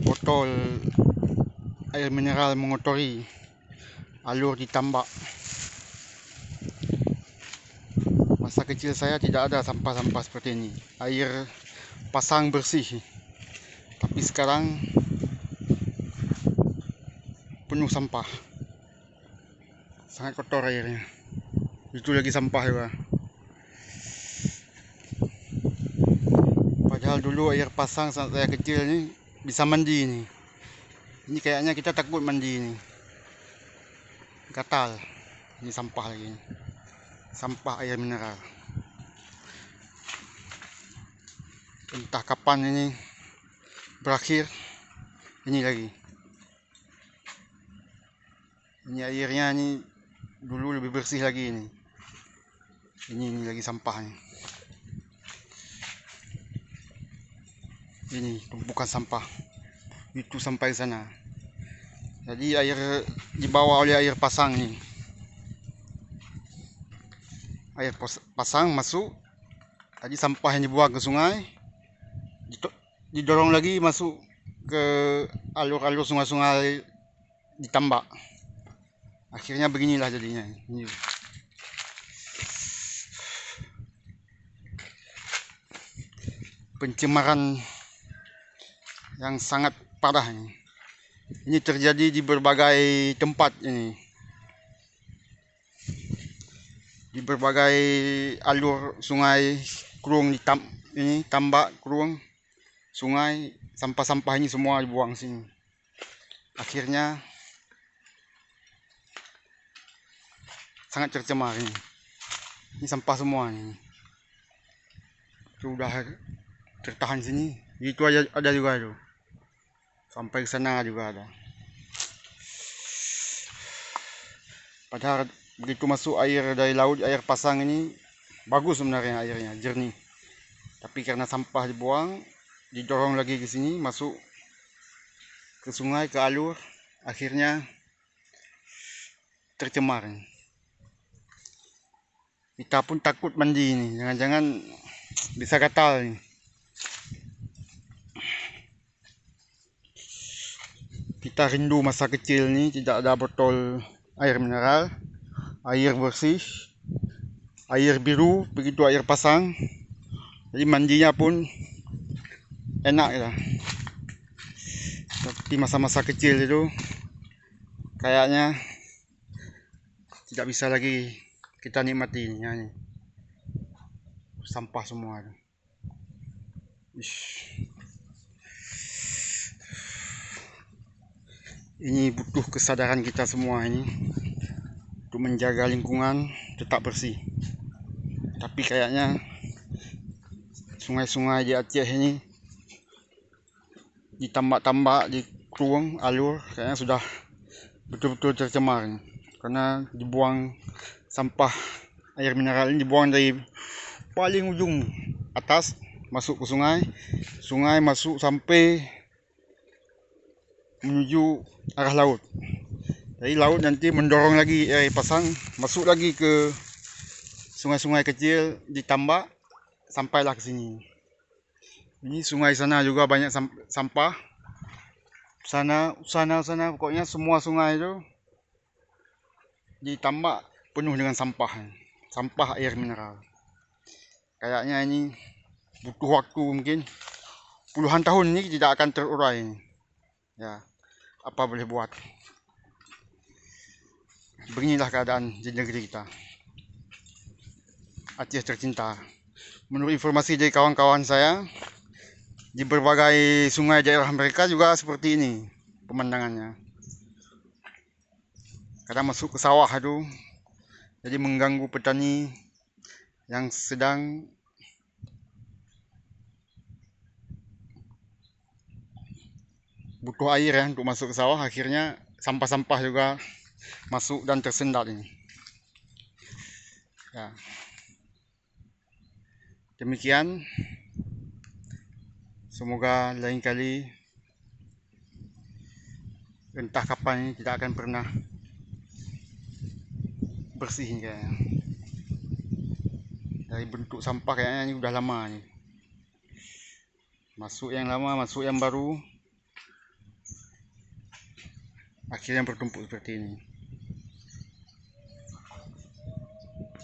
botol air mineral mengotori alur di tambak. Masa kecil saya tidak ada sampah-sampah seperti ini, air pasang bersih. Tapi sekarang penuh sampah, sangat kotor airnya. Itu lagi sampah juga. Padahal dulu air pasang saat saya kecil ni bisa mandi ni. Ini kayaknya kita takut mandi ni, gatal. Ini sampah lagi ni. Sampah air mineral. Entah kapan ini berakhir. Ini lagi. Ini airnya ni dulu lebih bersih lagi ni. Ini lagi sampah ni. Ini tumpukan sampah. Itu sampai sana. Jadi air dibawa oleh air pasang ni. Air pasang masuk. Jadi sampah yang dibuang ke sungai didorong lagi masuk ke alur-alur sungai-sungai ditambak. Akhirnya beginilah jadinya. Ini. Pencemaran yang sangat parah ini. Ini terjadi di berbagai tempat ini. Di berbagai alur sungai, kurung ini tambak, kurung sungai, sampah-sampah ini semua dibuang sini. Akhirnya sangat tercemar ini. Ini sampah semua ini. Sudah tertahan sini. Itu ada juga itu. Sampai ke sana juga ada. Padahal begitu masuk air dari laut, air pasang ini bagus sebenarnya airnya, jernih. Tapi karena sampah dibuang, didorong lagi ke sini, masuk ke sungai, ke alur, akhirnya tercemar. Kita pun takut mandi ini, jangan-jangan bisa gatal ini. Kita rindu masa kecil ni tidak ada botol air mineral, air bersih, air biru, begitu air pasang. Jadi mandinya pun enak ya. Tapi masa-masa kecil itu kayaknya tidak bisa lagi kita nikmati ini. Sampah semua. Ini butuh kesadaran kita semua ini untuk menjaga lingkungan tetap bersih. Tapi kayaknya sungai-sungai di Aceh ini, di tambak-tambak, di kurung alur, kayaknya sudah betul-betul tercemar ini. Karena dibuang sampah air mineral ini, dibuang dari paling ujung atas masuk ke sungai, sungai masuk sampai menuju arah laut. Jadi laut nanti mendorong lagi air pasang masuk lagi ke sungai-sungai kecil ditambak sampailah ke sini. Ini sungai sana juga banyak sampah. Sana pokoknya semua sungai itu ditambak penuh dengan sampah. Sampah air mineral. Kayaknya ini butuh waktu mungkin puluhan tahun ini tidak akan terurai. Ya, apa boleh buat. Beginilah keadaan di negeri kita, Aceh tercinta. Menurut informasi dari kawan-kawan saya, di berbagai sungai daerah mereka juga seperti ini pemandangannya. Kadang masuk ke sawah itu, jadi mengganggu petani yang sedang butuh air ya untuk masuk ke sawah. Akhirnya sampah-sampah juga masuk dan tersendat ini. Ya. Demikian. Semoga lain kali, entah kapan ini tidak akan pernah bersih ini kayaknya. Dari bentuk sampah kayaknya ini udah lama nih. Masuk yang lama, masuk yang baru. akhirnya bertumpuk seperti ini.